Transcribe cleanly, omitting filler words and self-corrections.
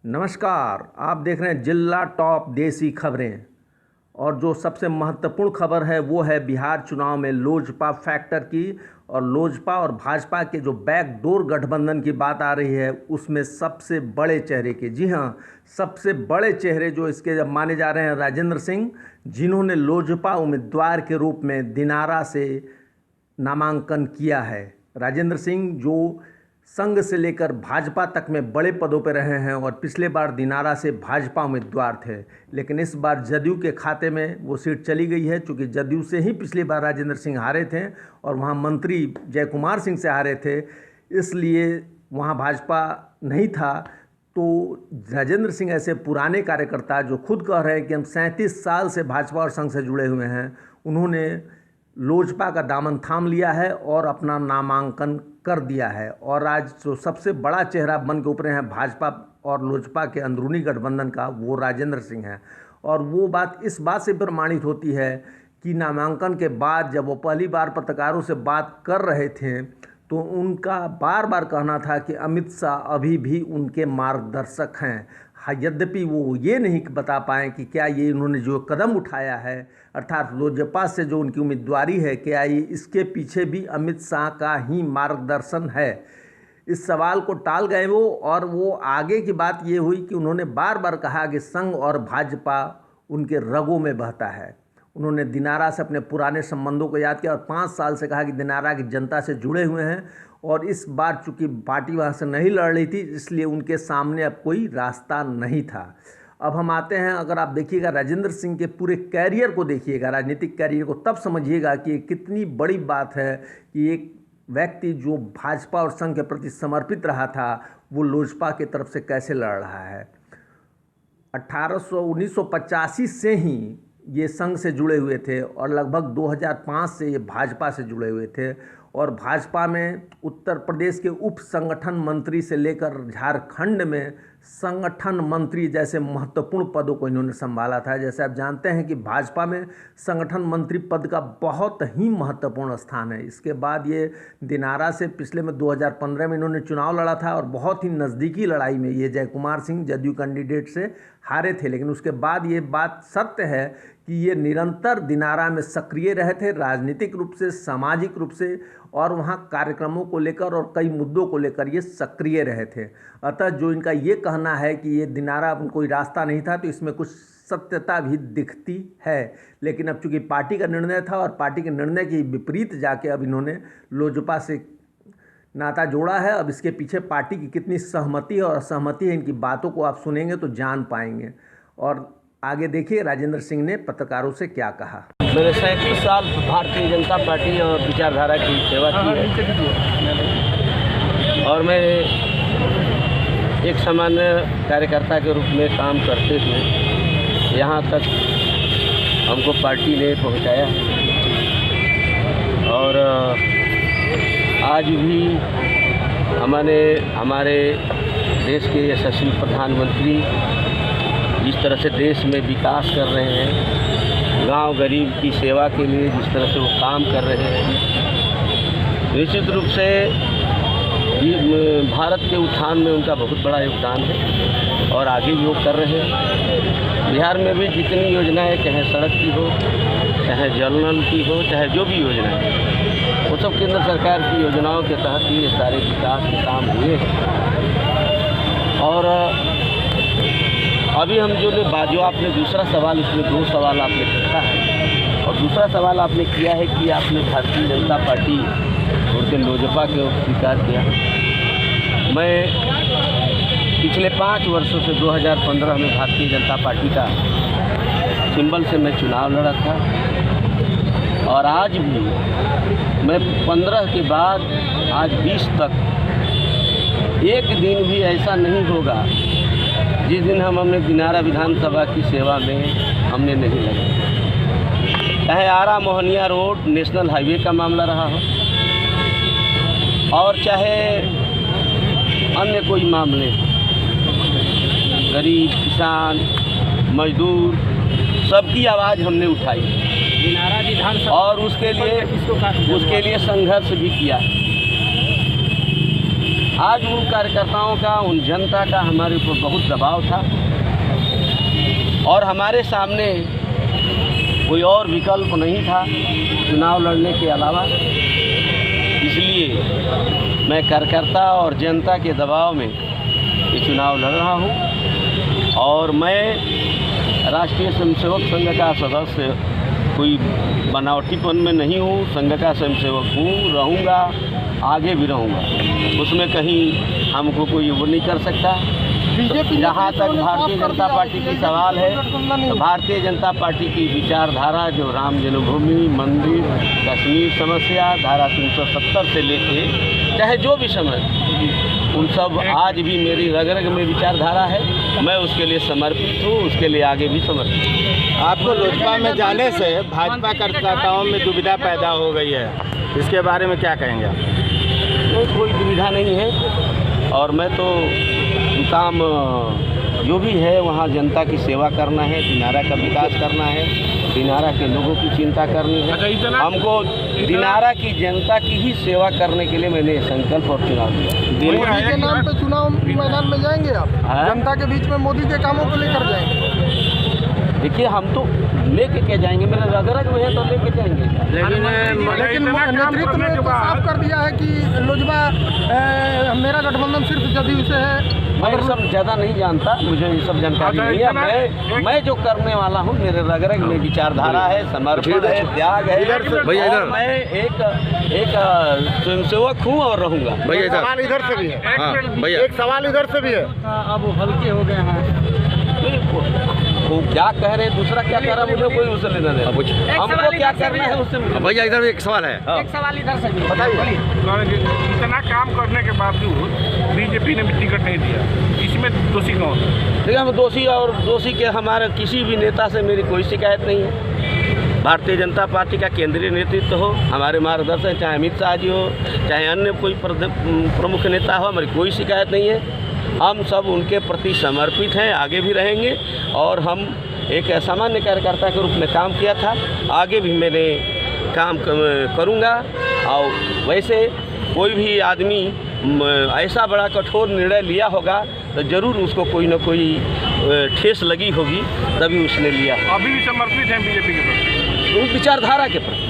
नमस्कार। आप देख रहे हैं जिला टॉप देसी खबरें। और जो सबसे महत्वपूर्ण खबर है वो है बिहार चुनाव में लोजपा फैक्टर की। और लोजपा और भाजपा के जो बैकडोर गठबंधन की बात आ रही है उसमें सबसे बड़े चेहरे की, जी हाँ, सबसे बड़े चेहरे जो इसके जब माने जा रहे हैं राजेंद्र सिंह, जिन्होंने लोजपा उम्मीदवार के रूप में दिनारा से नामांकन किया है। राजेंद्र सिंह जो संघ से लेकर भाजपा तक में बड़े पदों पर रहे हैं और पिछले बार दिनारा से भाजपा उम्मीदवार थे, लेकिन इस बार जदयू के खाते में वो सीट चली गई है, चूँकि जदयू से ही पिछली बार राजेंद्र सिंह हारे थे और वहाँ मंत्री जय कुमार सिंह से हारे थे, इसलिए वहाँ भाजपा नहीं था। तो राजेंद्र सिंह ऐसे पुराने कार्यकर्ता जो खुद कह रहे हैं कि हम 37 साल से भाजपा और संघ से जुड़े हुए हैं, उन्होंने लोजपा का दामन थाम लिया है और अपना नामांकन कर दिया है। और आज जो सबसे बड़ा चेहरा बन के उभरे हैं भाजपा और लोजपा के अंदरूनी गठबंधन का, वो राजेंद्र सिंह हैं। और वो बात इस बात से प्रमाणित होती है कि नामांकन के बाद जब वो पहली बार पत्रकारों से बात कर रहे थे तो उनका बार बार कहना था कि अमित शाह अभी भी उनके मार्गदर्शक हैं। हाँ, यद्यपि वो ये नहीं बता पाएँ कि क्या ये इन्होंने जो कदम उठाया है, अर्थात लोजपा से जो उनकी उम्मीदवारी है, क्या ये इसके पीछे भी अमित शाह का ही मार्गदर्शन है। इस सवाल को टाल गए वो, और वो आगे की बात ये हुई कि उन्होंने बार बार कहा कि संघ और भाजपा उनके रगों में बहता है। उन्होंने दिनारा से अपने पुराने संबंधों को याद किया और 5 साल से कहा कि दिनारा की जनता से जुड़े हुए हैं, और इस बार चूंकि पार्टी वहाँ से नहीं लड़ रही थी इसलिए उनके सामने अब कोई रास्ता नहीं था। अब हम आते हैं, अगर आप देखिएगा राजेंद्र सिंह के पूरे कैरियर को देखिएगा, राजनीतिक कैरियर को, तब समझिएगा कि कितनी बड़ी बात है कि एक व्यक्ति जो भाजपा और संघ के प्रति समर्पित रहा था वो लोजपा की तरफ से कैसे लड़ रहा है। 1985 से ही ये संघ से जुड़े हुए थे और लगभग 2005 से ये भाजपा से जुड़े हुए थे। और भाजपा में उत्तर प्रदेश के उप संगठन मंत्री से लेकर झारखंड में संगठन मंत्री जैसे महत्वपूर्ण पदों को इन्होंने संभाला था। जैसे आप जानते हैं कि भाजपा में संगठन मंत्री पद का बहुत ही महत्वपूर्ण स्थान है। इसके बाद ये दिनारा से पिछले में 2015 में इन्होंने चुनाव लड़ा था और बहुत ही नज़दीकी लड़ाई में ये जय कुमार सिंह जदयू कैंडिडेट से हारे थे, लेकिन उसके बाद ये बात सत्य है कि ये निरंतर दिनारा में सक्रिय रहे थे, राजनीतिक रूप से, सामाजिक रूप से, और वहाँ कार्यक्रमों को लेकर और कई मुद्दों को लेकर ये सक्रिय रहे थे। अतः जो इनका ये कहना है कि ये दिनारा कोई रास्ता नहीं था, तो इसमें कुछ सत्यता भी दिखती है। लेकिन अब चूंकि पार्टी का निर्णय था और पार्टी के निर्णय के विपरीत जाके अब इन्होंने लोजपा से नाता जोड़ा है। अब इसके पीछे पार्टी की कितनी सहमति है और असहमति है, इनकी बातों को आप सुनेंगे तो जान पाएंगे। और आगे देखिए राजेंद्र सिंह ने पत्रकारों से क्या कहा। मैंने 37 साल भारतीय जनता पार्टी और विचारधारा की सेवा की है और मैं एक सामान्य कार्यकर्ता के रूप में काम करते हुए यहाँ तक हमको पार्टी ने पहुँचाया। और आज भी हमारे देश के यशस्वी प्रधानमंत्री जिस तरह से देश में विकास कर रहे हैं, गांव गरीब की सेवा के लिए जिस तरह से वो काम कर रहे हैं, निश्चित रूप से भारत के उत्थान में उनका बहुत बड़ा योगदान है और आगे भी वो कर रहे हैं। बिहार में भी जितनी योजनाएं, चाहे सड़क की हो, चाहे जल नल की हो, चाहे जो भी योजना है, वो सब केंद्र सरकार की योजनाओं के तहत ये सारे विकास के काम हुए हैं। और अभी हम जो आपने दूसरा सवाल, इसमें 2 सवाल आपने पूछा है और दूसरा सवाल आपने किया है कि आपने भारतीय जनता पार्टी और लोजपा को स्वीकार किया। मैं पिछले 5 वर्षों से 2015 में भारतीय जनता पार्टी का सिंबल से मैं चुनाव लड़ा था और आज भी मैं 15 के बाद आज 20 तक एक दिन भी ऐसा नहीं होगा जिस दिन हम हमने दिनारा विधानसभा की सेवा में हमने नहीं लगा। चाहे आरा मोहनिया रोड नेशनल हाईवे का मामला रहा हो और चाहे अन्य कोई मामले, गरीब, किसान, मजदूर, सबकी आवाज़ हमने उठाई दिनारा विधानसभा और उसके लिए संघर्ष भी किया। आज उन कार्यकर्ताओं का, उन जनता का हमारे ऊपर बहुत दबाव था और हमारे सामने कोई और विकल्प नहीं था चुनाव लड़ने के अलावा। इसलिए मैं कार्यकर्ता और जनता के दबाव में ये चुनाव लड़ रहा हूँ और मैं राष्ट्रीय स्वयंसेवक संघ का सदस्य कोई बनावटीपन में नहीं हूँ। संघ का स्वयंसेवक हूँ, रहूँगा, आगे भी रहूँगा। उसमें कहीं हमको कोई वो नहीं कर सकता। जहाँ तक भारतीय जनता पार्टी की सवाल है तो भारतीय जनता पार्टी की विचारधारा जो राम जन्मभूमि, मंदिर, कश्मीर समस्या, धारा 370 से लेके चाहे जो भी समय, उन सब आज भी मेरी रग रग में विचारधारा है। मैं उसके लिए समर्पित हूँ, उसके लिए आगे भी समर्पित हूँ। आपको लोजपा में जाने से भाजपा कार्यकर्ताओं में दुविधा पैदा हो गई है, इसके बारे में क्या कहेंगे आप? नहीं, कोई दुविधा नहीं है और मैं तो काम जो भी है वहाँ जनता की सेवा करना है, दिनारा का विकास करना है, दिनारा के लोगों की चिंता करनी है। हमको दिनारा की जनता की ही सेवा करने के लिए मैंने संकल्प और चुनाव दिया। मोदी के नाम पे चुनाव मैदान में जाएंगे आप? जनता के बीच में मोदी के कामों को लेकर जाएंगे? देखिए, हम तो लेके के जाएंगे, मेरे रग में है तो लेके जाएंगे। लेकिन नेतृत्व ने तो साफ कर दिया है कि लोजपा मेरा गठबंधन सिर्फ जदयू से है। मैं सब ज़्यादा नहीं जानता, मुझे ये सब जानकारी नहीं है। मैं जो करने वाला हूँ, मेरे रग में विचारधारा है, समर्पण है, त्याग है। और मैं एक स्वयंसेवक हूँ और रहूँगा। सवाल इधर से भी है, एक सवाल इधर से भी है। अब हल्के हो गए हैं। वो क्या कह रहे हैं, दूसरा क्या कह रहा है, मुझे कोई उससे लेना देना। हमको क्या करना है उससे। भैया इधर एक सवाल है, एक सवाल इधर से भी बताइए। इतना काम करने के बावजूद बीजेपी ने भी टिकट नहीं दिया, इसमें दोषी कौन है? देखिए, हम दोषी के हमारे किसी भी नेता से मेरी कोई शिकायत नहीं है। भारतीय जनता पार्टी का केंद्रीय नेतृत्व हो, हमारे मार्गदर्शक चाहे अमित शाह जी हो, चाहे अन्य कोई प्रमुख नेता हो, हमारी कोई शिकायत नहीं है। हम सब उनके प्रति समर्पित हैं, आगे भी रहेंगे और हम एक सामान्य कार्यकर्ता के रूप में काम किया था, आगे भी मैंने काम करूँगा। और वैसे कोई भी आदमी ऐसा बड़ा कठोर निर्णय लिया होगा तो ज़रूर उसको कोई न कोई ठेस लगी होगी, तभी उसने लिया। अभी भी समर्पित हैं बीजेपी के प्रति, विचारधारा के प्रति।